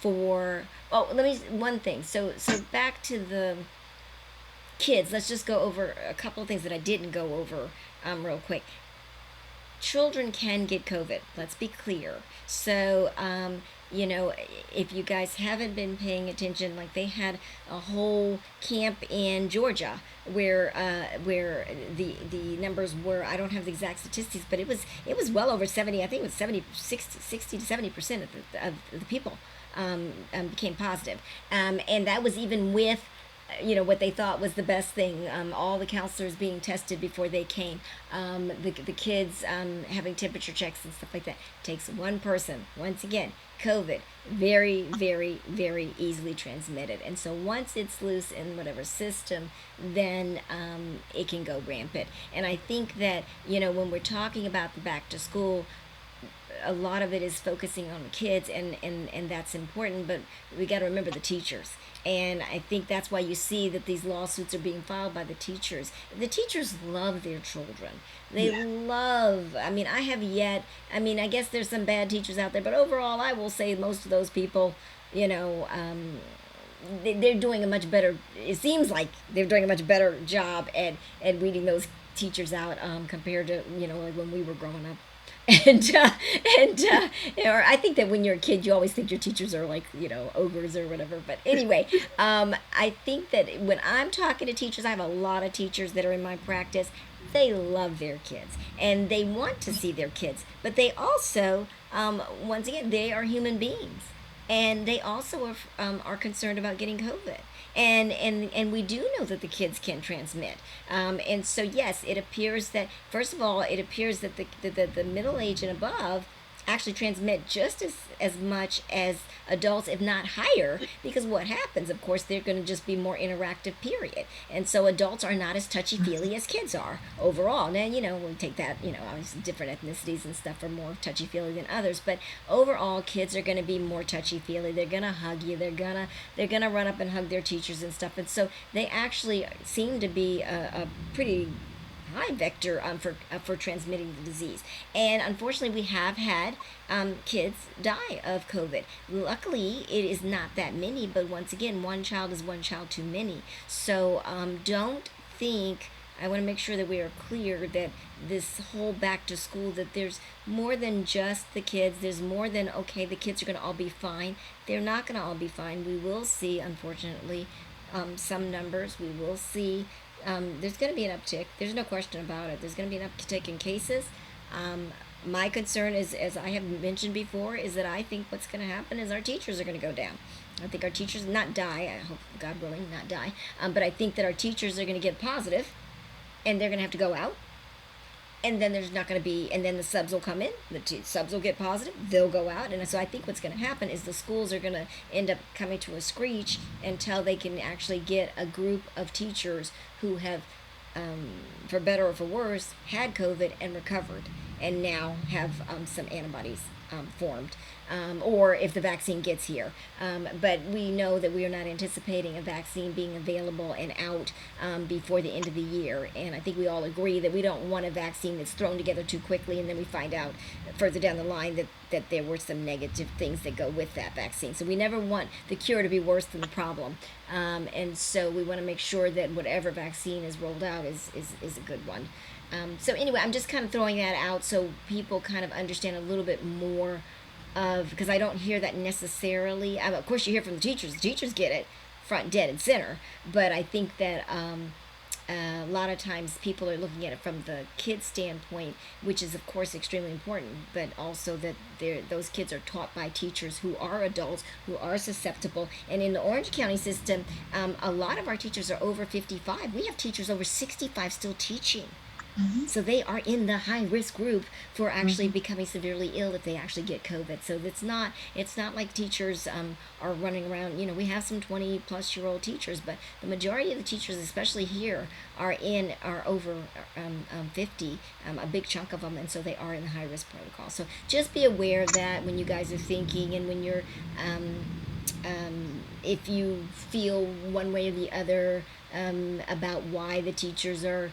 for? Oh, let me one thing. So back to the kids. Let's just go over a couple of things that I didn't go over real quick. Children can get COVID. Let's be clear. So, if you guys haven't been paying attention, like they had a whole camp in Georgia where the numbers were, I don't have the exact statistics, but it was well over 70. I think it was 70, 60 to 70% of the people became positive, and that was even with what they thought was the best thing, all the counselors being tested before they came, the kids having temperature checks and stuff like that. Takes one person. Once again, COVID, very, very, very easily transmitted, and so once it's loose in whatever system, then it can go rampant. And I think that when we're talking about the back to school, a lot of it is focusing on the kids, and that's important, but we got to remember the teachers. And I think that's why you see that these lawsuits are being filed by the teachers. The teachers love their children. They Yeah. love, I mean, I have yet, I mean, I guess there's some bad teachers out there, but overall, I will say most of those people, they're doing a much better, it seems like they're doing a much better job at weeding those teachers out compared to, like when we were growing up. and or I think that when you're a kid, you always think your teachers are like ogres or whatever. But anyway, I think that when I'm talking to teachers, I have a lot of teachers that are in my practice. They love their kids and they want to see their kids, but they also, once again, they are human beings, and they also are concerned about getting COVID. And we do know that the kids can transmit. And so, yes, it appears that, first of all, it appears that the middle age and above actually transmit just as much as adults, if not higher, because what happens, of course, they're going to just be more interactive, period. And so adults are not as touchy-feely as kids are overall. Now, we take that, obviously different ethnicities and stuff are more touchy-feely than others, but overall, kids are going to be more touchy-feely. They're going to hug you. They're gonna run up and hug their teachers and stuff. And so they actually seem to be a pretty high vector for transmitting the disease. And unfortunately, we have had kids die of COVID. Luckily, it is not that many, but once again, one child is one child too many. So don't think. I want to make sure that we are clear that this whole back to school, that there's more than just the kids. There's more than, okay, the kids are going to all be fine. They're not going to all be fine. We will see, unfortunately, some numbers. We will see there's going to be an uptick. There's no question about it. There's going to be an uptick in cases. My concern is, as I have mentioned before, is that I think what's going to happen is our teachers are going to go down. I think our teachers not die. I hope, God willing, not die. But I think that our teachers are going to get positive, and they're going to have to go out. And then there's not going to be, and then the subs will come in. The subs will get positive. They'll go out, and so I think what's going to happen is the schools are going to end up coming to a screech until they can actually get a group of teachers who have, for better or for worse, had COVID and recovered, and now have some antibodies formed, or if the vaccine gets here. But we know that we are not anticipating a vaccine being available and out before the end of the year. And I think we all agree that we don't want a vaccine that's thrown together too quickly and then we find out further down the line that there were some negative things that go with that vaccine. So we never want the cure to be worse than the problem. And so we want to make sure that whatever vaccine is rolled out is a good one. So anyway, I'm just kind of throwing that out so people kind of understand a little bit more of, because I don't hear that necessarily. Of course, you hear from the teachers. The teachers get it front, dead, and center. But I think that a lot of times people are looking at it from the kid's standpoint, which is of course extremely important, but also that those kids are taught by teachers who are adults, who are susceptible. And in the Orange County system, a lot of our teachers are over 55. We have teachers over 65 still teaching. Mhm. So they are in the high risk group for actually Mhm. becoming severely ill if they actually get COVID. So it's not like teachers are running around. We have some 20-plus-year-old teachers, but the majority of the teachers, especially here, are over 50, a big chunk of them, and so they are in the high risk protocol. So just be aware of that when you guys are thinking, and when you're if you feel one way or the other about why the teachers are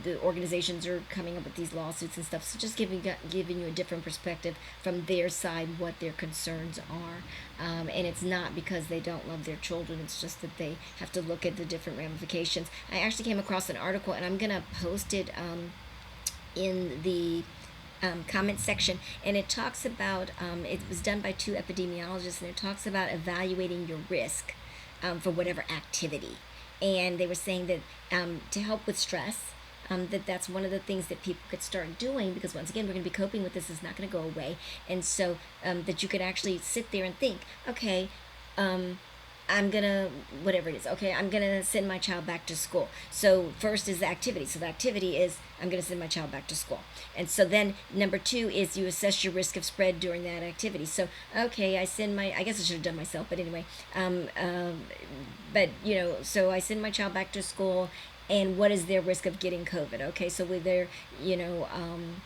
the organizations are coming up with these lawsuits and stuff. So just giving you a different perspective from their side, what their concerns are, and it's not because they don't love their children. It's just that they have to look at the different ramifications. I actually came across an article, and I'm gonna post it in the comment section, and it talks about it was done by two epidemiologists, and it talks about evaluating your risk for whatever activity. And they were saying that to help with stress, that's one of the things that people could start doing, because once again we're going to be coping with this. It's not going to go away. And so that you could actually sit there and think, okay, um, I'm gonna, whatever it is, okay, I'm gonna send my child back to school. So first is the activity. So the activity is I'm gonna send my child back to school. And so then number two is you assess your risk of spread during that activity. So okay, I guess I should have done myself, but anyway, but so I send my child back to school, and what is their risk of getting COVID? Okay, so with their, you know, um,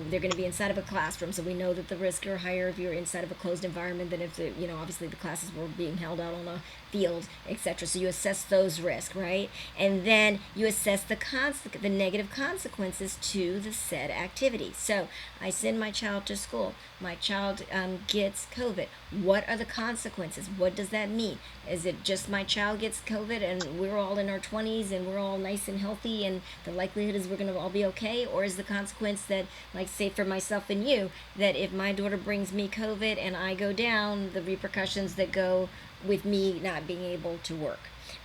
they're going to be inside of a classroom, so we know that the risks are higher if you're inside of a closed environment than if obviously the classes were being held out on a field, etc. So you assess those risks, right? And then you assess the negative consequences to the said activity. So I send my child to school, my child gets COVID. What are the consequences? What does that mean? Is it just my child gets COVID and we're all in our 20s and we're all nice and healthy, and the likelihood is we're going to all be okay? Or is the consequence that, like, say for myself and you, that if my daughter brings me COVID and I go down, the repercussions that go with me not being able to work?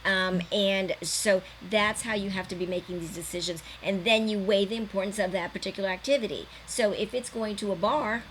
And so that's how you have to be making these decisions. And then you weigh the importance of that particular activity. So if it's going to a bar,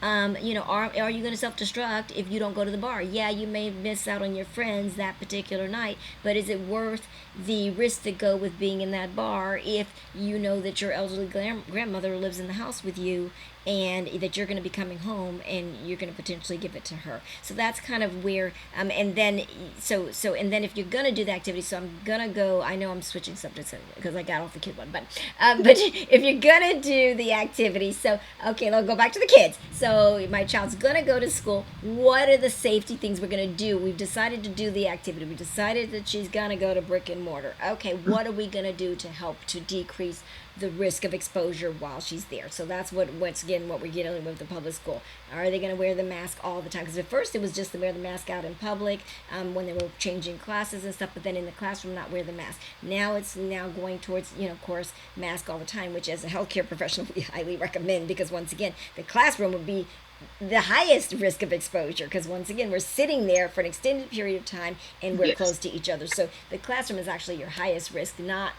are you going to self-destruct if you don't go to the bar? Yeah, you may miss out on your friends that particular night, but is it worth the risk that go with being in that bar if you know that your elderly grandmother lives in the house with you, and that you're going to be coming home and you're going to potentially give it to her? So that's kind of where, and then and then if you're going to do the activity, so I'm going to go, I know I'm switching subjects because I got off the kid one, but if you're going to do the activity, so okay, let's go back to the kids. So my child's going to go to school. What are the safety things we're going to do? We've decided to do the activity. We decided that she's going to go to brick and mortar. Okay, what are we going to do to help to decrease the risk of exposure while she's there? So that's once again what we're dealing with the public school. Are they going to wear the mask all the time? Because at first it was just to wear the mask out in public when they were changing classes and stuff, but then in the classroom not wear the mask. Now it's going towards, of course, mask all the time, which as a healthcare professional we highly recommend, because once again the classroom would be the highest risk of exposure, because once again we're sitting there for an extended period of time and we're Yes. close to each other. So the classroom is actually your highest risk, not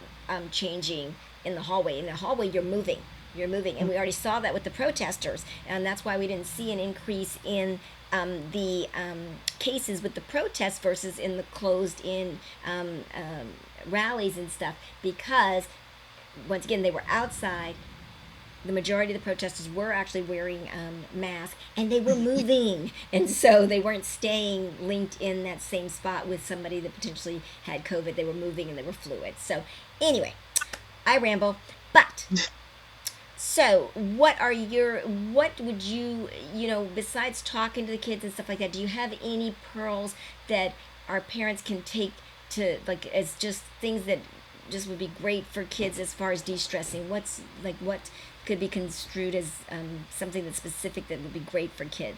changing in the hallway. In the hallway you're moving, and we already saw that with the protesters, and that's why we didn't see an increase in the cases with the protests versus in the closed in rallies and stuff, because once again they were outside. The majority of the protesters were actually wearing masks, and they were moving, and so they weren't staying linked in that same spot with somebody that potentially had COVID. They were moving and they were fluid. So anyway, I ramble, but so what would you, besides talking to the kids and stuff like that, do you have any pearls that our parents can take to, like, as just things that just would be great for kids as far as de-stressing? What could be construed as something that's specific that would be great for kids?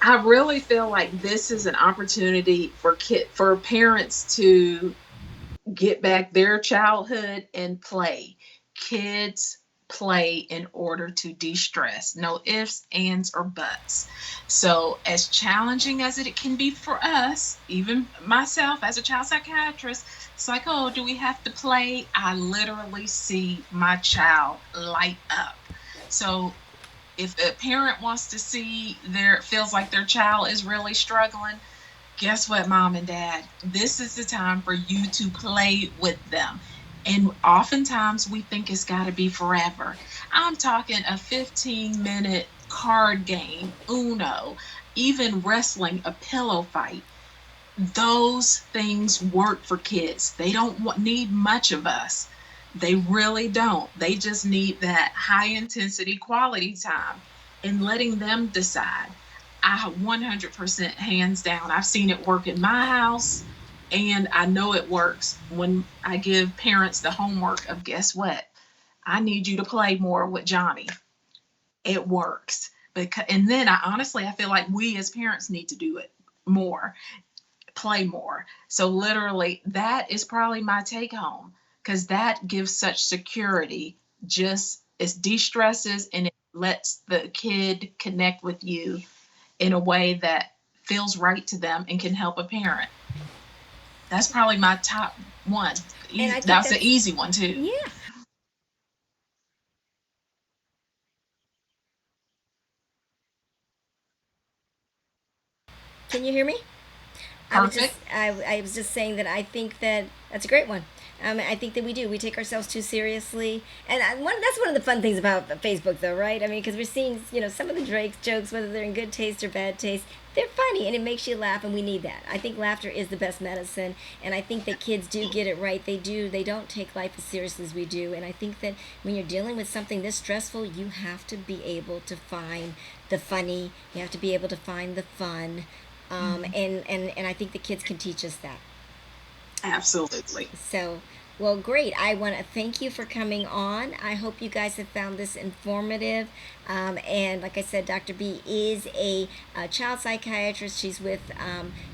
I really feel like this is an opportunity for parents to get back their childhood and play. Kids play in order to de-stress. No ifs, ands, or buts. So as challenging as it can be for us, even myself as a child psychiatrist, it's like, oh, do we have to play? I literally see my child light up. So if a parent wants to see feels like their child is really struggling, guess what, mom and dad? This is the time for you to play with them. And oftentimes we think it's got to be forever. I'm talking a 15-minute card game, Uno, even wrestling, a pillow fight. Those things work for kids. They don't need much of us. They really don't. They just need that high intensity quality time and letting them decide. I 100% hands down. I've seen it work in my house, and I know it works when I give parents the homework of, guess what? I need you to play more with Johnny. It works. And then I feel like we as parents need to do it more, play more. So literally that is probably my take home, because that gives such security. Just it de-stresses and it lets the kid connect with you in a way that feels right to them and can help a parent. That's probably my top one. And I think That's an easy one too. Yeah. Can you hear me? Perfect. I was just saying that I think that that's a great one. I think that we do. We take ourselves too seriously, and that's one of the fun things about Facebook, though, right? I mean, because we're seeing, some of the Drake's jokes, whether they're in good taste or bad taste, they're funny, and it makes you laugh, and we need that. I think laughter is the best medicine, and I think that kids do get it right. They do. They don't take life as seriously as we do, and I think that when you're dealing with something this stressful, you have to be able to find the funny. You have to be able to find the fun. And I think the kids can teach us that. Absolutely. So, well, great. I want to thank you for coming on. I hope you guys have found this informative. And like I said, Dr. B is a child psychiatrist. She's with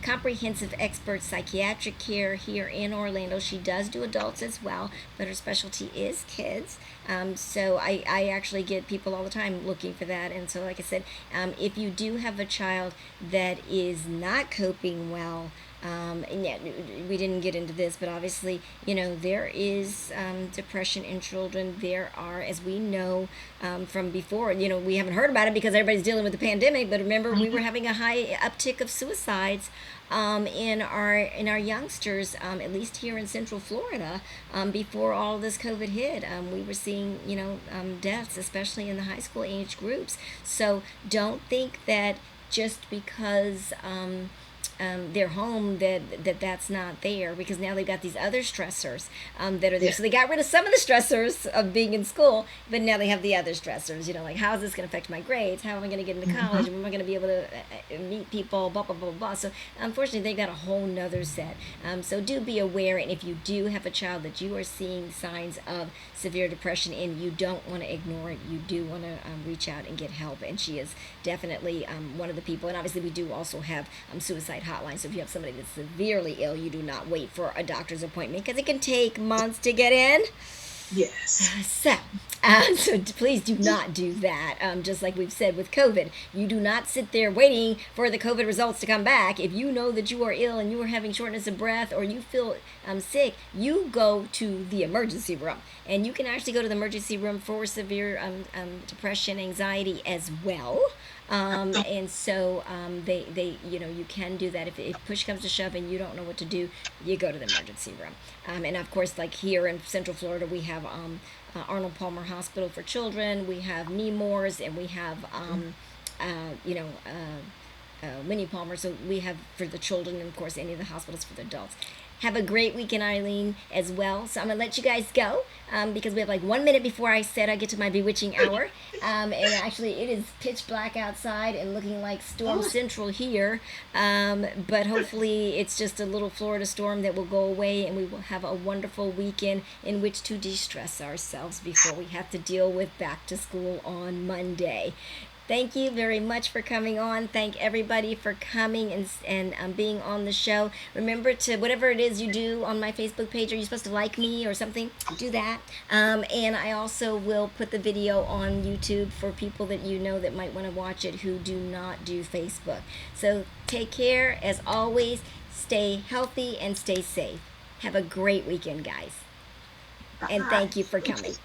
Comprehensive Expert Psychiatric Care here in Orlando. She does do adults as well, but her specialty is kids. So I actually get people all the time looking for that. And so, like I said, if you do have a child that is not coping well, and yet we didn't get into this, but obviously, there is depression in children. There are, as we know from before, we haven't heard about it because everybody's dealing with the pandemic. But remember, we were having a high uptick of suicides in our youngsters, at least here in Central Florida, before all of this COVID hit. We were seeing, deaths, especially in the high school age groups. So don't think that just because they're home that's not there, because now they've got these other stressors that are there. Yeah. So they got rid of some of the stressors of being in school, but now they have the other stressors, like how is this going to affect my grades, how am I going to get into college, am I going to be able to meet people, blah blah blah blah. So unfortunately they've got a whole nother set. So do be aware, and if you do have a child that you are seeing signs of severe depression in, you don't want to ignore it. You do want to reach out and get help, and she is definitely one of the people. And obviously we do also have suicide hotline. So if you have somebody that's severely ill, you do not wait for a doctor's appointment, because it can take months to get in. Yes. So please do not do that. Just like we've said with COVID, you do not sit there waiting for the COVID results to come back. If you know that you are ill and you are having shortness of breath, or you feel sick, you go to the emergency room. And you can actually go to the emergency room for severe depression, anxiety as well. And so they you can do that. If push comes to shove and you don't know what to do, you go to the emergency room. And of course, like here in Central Florida, we have Arnold Palmer Hospital for Children, we have Nemours, and we have Winnie Palmer. So we have for the children, and of course any of the hospitals for the adults. Have a great weekend, Eileen, as well. So I'm going to let you guys go because we have like 1 minute before I said I get to my bewitching hour. And actually, it is pitch black outside and looking like Storm Central here. But hopefully, it's just a little Florida storm that will go away, and we will have a wonderful weekend in which to de-stress ourselves before we have to deal with back to school on Monday. Thank you very much for coming on. Thank everybody for coming and being on the show. Remember to, whatever it is you do on my Facebook page, are you supposed to like me or something? Do that. And I also will put the video on YouTube for people that you know that might want to watch it who do not do Facebook. So take care. As always, stay healthy and stay safe. Have a great weekend, guys. And Bye. thank you for coming.